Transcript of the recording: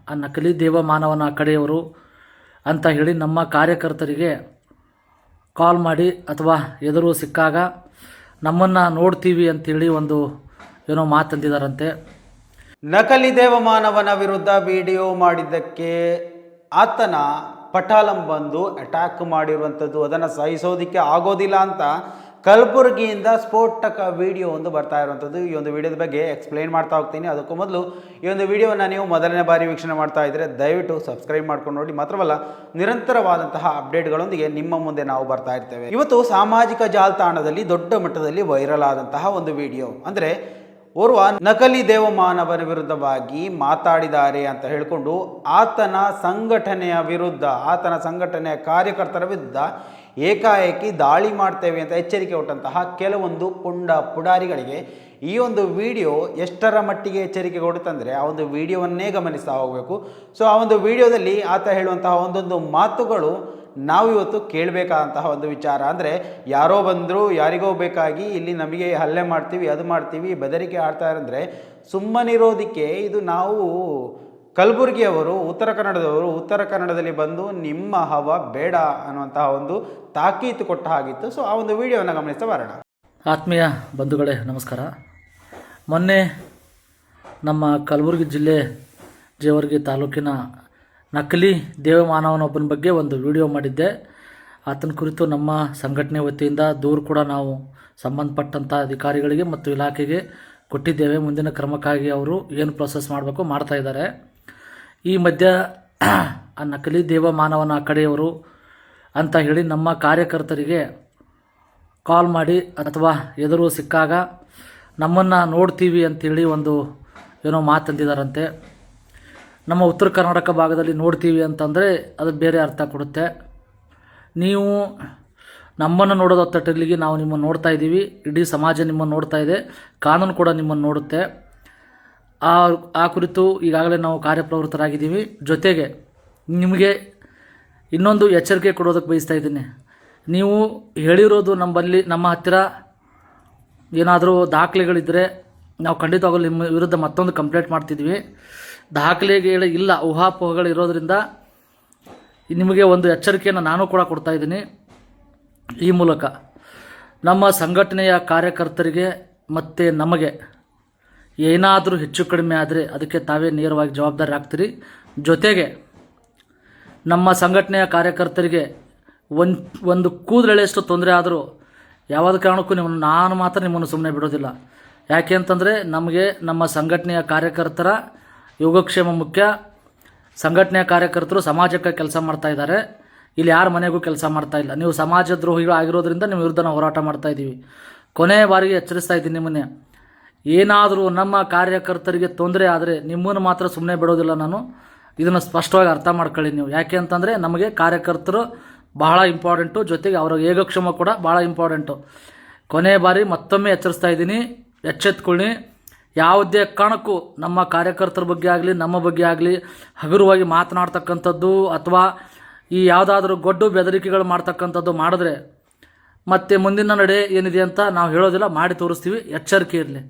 ಆ ನಕಲಿ ದೇವಮಾನವನ ಕಡೆಯವರು ಅಂತ ಹೇಳಿ ನಮ್ಮ ಕಾರ್ಯಕರ್ತರಿಗೆ ಕಾಲ್ ಮಾಡಿ ಅಥವಾ ಎದುರು ಸಿಕ್ಕಾಗ ನಮ್ಮನ್ನು ನೋಡ್ತೀವಿ ಅಂತೇಳಿ ಒಂದು ಏನೋ ಮಾತಂದಿದ್ದಾರಂತೆ. ನಕಲಿ ದೇವಮಾನವನ ವಿರುದ್ಧ ವಿಡಿಯೋ ಮಾಡಿದ್ದಕ್ಕೆ ಆತನ ಪಟಾಲಂ ಬಂದು ಅಟ್ಯಾಕ್ ಮಾಡಿರುವಂಥದ್ದು, ಅದನ್ನು ಸಹಿಸೋದಕ್ಕೆ ಆಗೋದಿಲ್ಲ ಅಂತ ಕಲಬುರಗಿಯಿಂದ ಸ್ಫೋಟಕ ವಿಡಿಯೋ ಒಂದು ಬರ್ತಾ ಇರುವಂಥದ್ದು. ಈ ಒಂದು ವಿಡಿಯೋದ ಬಗ್ಗೆ ಎಕ್ಸ್ಪ್ಲೈನ್ ಮಾಡ್ತಾ ಹೋಗ್ತೀನಿ. ಅದಕ್ಕೂ ಮೊದಲು ಈ ಒಂದು ವಿಡಿಯೋವನ್ನು ನೀವು ಮೊದಲನೇ ಬಾರಿ ವೀಕ್ಷಣೆ ಮಾಡ್ತಾ ಇದ್ದರೆ ದಯವಿಟ್ಟು ಸಬ್ಸ್ಕ್ರೈಬ್ ಮಾಡ್ಕೊಂಡು ನೋಡಿ. ಮಾತ್ರವಲ್ಲ, ನಿರಂತರವಾದಂತಹ ಅಪ್ಡೇಟ್ಗಳೊಂದಿಗೆ ನಿಮ್ಮ ಮುಂದೆ ನಾವು ಬರ್ತಾ ಇರ್ತೇವೆ. ಇವತ್ತು ಸಾಮಾಜಿಕ ಜಾಲತಾಣದಲ್ಲಿ ದೊಡ್ಡ ಮಟ್ಟದಲ್ಲಿ ವೈರಲ್ ಆದಂತಹ ಒಂದು ವಿಡಿಯೋ, ಅಂದರೆ ಓರ್ವ ನಕಲಿ ದೇವಮಾನವನ ವಿರುದ್ಧವಾಗಿ ಮಾತಾಡಿದ್ದಾರೆ ಅಂತ ಹೇಳಿಕೊಂಡು ಆತನ ಸಂಘಟನೆಯ ವಿರುದ್ಧ, ಆತನ ಸಂಘಟನೆಯ ಕಾರ್ಯಕರ್ತರ ವಿರುದ್ಧ ಏಕಾಏಕಿ ದಾಳಿ ಮಾಡ್ತೇವೆ ಅಂತ ಎಚ್ಚರಿಕೆ ಕೊಟ್ಟಂತಹ ಕೆಲವೊಂದು ಪುಡಾರಿಗಳಿಗೆ ಈ ಒಂದು ವಿಡಿಯೋ ಎಷ್ಟರ ಮಟ್ಟಿಗೆ ಎಚ್ಚರಿಕೆ ಕೊಡುತ್ತಂದರೆ ಆ ಒಂದು ವಿಡಿಯೋವನ್ನೇ ಗಮನಿಸ್ತಾ ಹೋಗಬೇಕು. ಸೊ ಆ ಒಂದು ವಿಡಿಯೋದಲ್ಲಿ ಆತ ಹೇಳುವಂತಹ ಒಂದೊಂದು ಮಾತುಗಳು ನಾವಿವತ್ತು ಕೇಳಬೇಕಾದಂತಹ ಒಂದು ವಿಚಾರ. ಅಂದರೆ ಯಾರೋ ಬಂದರು, ಯಾರಿಗೋ ಬೇಕಾಗಿ ಇಲ್ಲಿ ನಮಗೆ ಹಲ್ಲೆ ಮಾಡ್ತೀವಿ, ಅದು ಮಾಡ್ತೀವಿ, ಬೆದರಿಕೆ ಆಡ್ತಾ ಇರಂದರೆ ಸುಮ್ಮನಿರೋದಕ್ಕೆ ಇದು ನಾವು ಕಲಬುರಗಿಯವರು, ಉತ್ತರ ಕನ್ನಡದವರು, ಉತ್ತರ ಕನ್ನಡದಲ್ಲಿ ಬಂದು ನಿಮ್ಮ ಹವ ಬೇಡ ಅನ್ನುವಂತಹ ಒಂದು ತಾಕೀತು ಕೊಟ್ಟ ಹಾಗಿತ್ತು. ಸೊ ಆ ಒಂದು ವಿಡಿಯೋವನ್ನು ಗಮನಿಸ್ತಾ ಬರೋಣ. ಆತ್ಮೀಯ ಬಂಧುಗಳೇ ನಮಸ್ಕಾರ. ಮೊನ್ನೆ ನಮ್ಮ ಕಲಬುರಗಿ ಜಿಲ್ಲೆ ಜೇವರ್ಗಿ ತಾಲೂಕಿನ ನಕಲಿ ದೇವಮಾನವನೊಬ್ಬನ ಬಗ್ಗೆ ಒಂದು ವಿಡಿಯೋ ಮಾಡಿದ್ದೆ. ಆತನ ಕುರಿತು ನಮ್ಮ ಸಂಘಟನೆ ವತಿಯಿಂದ ದೂರು ಕೂಡ ನಾವು ಸಂಬಂಧಪಟ್ಟಂಥ ಅಧಿಕಾರಿಗಳಿಗೆ ಮತ್ತು ಇಲಾಖೆಗೆ ಕೊಟ್ಟಿದ್ದೇವೆ. ಮುಂದಿನ ಕ್ರಮಕ್ಕಾಗಿ ಅವರು ಏನು ಪ್ರೊಸೆಸ್ ಮಾಡಬೇಕು ಮಾಡ್ತಾ ಇದ್ದಾರೆ. ಈ ಮಧ್ಯ ಆ ನಕಲಿ ದೇವಮಾನವನ ಕಡೆಯವರು ಅಂತ ಹೇಳಿ ನಮ್ಮ ಕಾರ್ಯಕರ್ತರಿಗೆ ಕಾಲ್ ಮಾಡಿ ಅಥವಾ ಎದುರು ಸಿಕ್ಕಾಗ ನಮ್ಮನ್ನು ನೋಡ್ತೀವಿ ಅಂಥೇಳಿ ಒಂದು ಏನೋ ಮಾತಂದಿದ್ದಾರಂತೆ. ನಮ್ಮ ಉತ್ತರ ಕರ್ನಾಟಕ ಭಾಗದಲ್ಲಿ ನೋಡ್ತೀವಿ ಅಂತಂದರೆ ಅದು ಬೇರೆ ಅರ್ಥ ಕೊಡುತ್ತೆ. ನೀವು ನಮ್ಮನ್ನು ನೋಡೋದು ತಟ್ಟಲಿಗೆ ನಾವು ನಿಮ್ಮನ್ನು ನೋಡ್ತಾ ಇದ್ದೀವಿ, ಇಡೀ ಸಮಾಜ ನಿಮ್ಮನ್ನು ನೋಡ್ತಾ ಇದೆ, ಕಾನೂನು ಕೂಡ ನಿಮ್ಮನ್ನು ನೋಡುತ್ತೆ. ಆ ಕುರಿತು ಈಗಾಗಲೇ ನಾವು ಕಾರ್ಯಪ್ರವೃತ್ತರಾಗಿದ್ದೀವಿ. ಜೊತೆಗೆ ನಿಮಗೆ ಇನ್ನೊಂದು ಎಚ್ಚರಿಕೆ ಕೊಡೋದಕ್ಕೆ ಬಯಸ್ತಾ ಇದ್ದೀನಿ. ನೀವು ಹೇಳಿರೋದು ನಮ್ಮ ಹತ್ತಿರ ಏನಾದರೂ ದಾಖಲೆಗಳಿದ್ದರೆ ನಾವು ಖಂಡಿತವಾಗಲೂ ನಿಮ್ಮ ವಿರುದ್ಧ ಮತ್ತೊಂದು ಕಂಪ್ಲೇಂಟ್ ಮಾಡ್ತಿದ್ವಿ. ದಾಖಲೆಗಳು ಇಲ್ಲ, ಊಹಾಪೋಹಗಳು ಇರೋದರಿಂದ ನಿಮಗೆ ಒಂದು ಎಚ್ಚರಿಕೆಯನ್ನು ನಾನು ಕೂಡ ಕೊಡ್ತಾ ಇದ್ದೀನಿ. ಈ ಮೂಲಕ ನಮ್ಮ ಸಂಘಟನೆಯ ಕಾರ್ಯಕರ್ತರಿಗೆ ಮತ್ತು ನಮಗೆ ಏನಾದರೂ ಹೆಚ್ಚು ಕಡಿಮೆ ಆದರೆ ಅದಕ್ಕೆ ತಾವೇ ನೇರವಾಗಿ ಜವಾಬ್ದಾರಿ ಆಗ್ತೀರಿ. ಜೊತೆಗೆ ನಮ್ಮ ಸಂಘಟನೆಯ ಕಾರ್ಯಕರ್ತರಿಗೆ ಒಂದು ಕೂದಲೆಳೆಯಷ್ಟು ತೊಂದರೆ ಆದರೂ ಯಾವುದೇ ಕಾರಣಕ್ಕೂ ನಾನು ಮಾತ್ರ ನಿಮ್ಮನ್ನು ಸುಮ್ಮನೆ ಬಿಡೋದಿಲ್ಲ. ಯಾಕೆ ಅಂತಂದರೆ ನಮಗೆ ನಮ್ಮ ಸಂಘಟನೆಯ ಕಾರ್ಯಕರ್ತರ ಯೋಗಕ್ಷೇಮ ಮುಖ್ಯ. ಸಂಘಟನೆಯ ಕಾರ್ಯಕರ್ತರು ಸಮಾಜಕ್ಕೆ ಕೆಲಸ ಮಾಡ್ತಾ ಇದ್ದಾರೆ, ಇಲ್ಲಿ ಯಾರ ಮನೆಗೂ ಕೆಲಸ ಮಾಡ್ತಾ ಇಲ್ಲ. ನೀವು ಸಮಾಜ ದ್ರೋಹಿಗಳು ಆಗಿರೋದ್ರಿಂದ ನಿಮ್ಮ ವಿರುದ್ಧ ನಾವು ಹೋರಾಟ ಮಾಡ್ತಾ ಇದ್ದೀವಿ. ಕೊನೆಯ ಬಾರಿಗೆ ಎಚ್ಚರಿಸ್ತಾ ಇದ್ದೀನಿ ನಿಮ್ಮನ್ನೇ, ಏನಾದರೂ ನಮ್ಮ ಕಾರ್ಯಕರ್ತರಿಗೆ ತೊಂದರೆ ಆದರೆ ನಿಮ್ಮನ್ನು ಮಾತ್ರ ಸುಮ್ಮನೆ ಬಿಡೋದಿಲ್ಲ ನಾನು. ಇದನ್ನು ಸ್ಪಷ್ಟವಾಗಿ ಅರ್ಥ ಮಾಡ್ಕೊಳ್ಳಿ ನೀವು. ಯಾಕೆ ಅಂತಂದರೆ ನಮಗೆ ಕಾರ್ಯಕರ್ತರು ಬಹಳ ಇಂಪಾರ್ಟೆಂಟು, ಜೊತೆಗೆ ಅವರ ಯೋಗಕ್ಷೇಮ ಕೂಡ ಭಾಳ ಇಂಪಾರ್ಟೆಂಟು. ಕೊನೆಯ ಬಾರಿ ಮತ್ತೊಮ್ಮೆ ಎಚ್ಚರಿಸ್ತಾ ಇದ್ದೀನಿ, ಎಚ್ಚೆತ್ಕೊಳ್ಳಿ. ಯಾವುದೇ ಕಾರಣಕ್ಕೂ ನಮ್ಮ ಕಾರ್ಯಕರ್ತರ ಬಗ್ಗೆ ಆಗಲಿ ನಮ್ಮ ಬಗ್ಗೆ ಆಗಲಿ ಹಗುರವಾಗಿ ಮಾತನಾಡ್ತಕ್ಕಂಥದ್ದು ಅಥವಾ ಈ ಯಾವುದಾದ್ರೂ ಗೊಡ್ಡು ಬೆದರಿಕೆಗಳು ಮಾಡ್ತಕ್ಕಂಥದ್ದು ಮಾಡಿದ್ರೆ ಮತ್ತೆ ಮುಂದಿನ ನಡೆ ಏನಿದೆ ಅಂತ ನಾವು ಹೇಳೋದಿಲ್ಲ, ಮಾಡಿ ತೋರಿಸ್ತೀವಿ. ಎಚ್ಚರಿಕೆ ಇರಲಿ.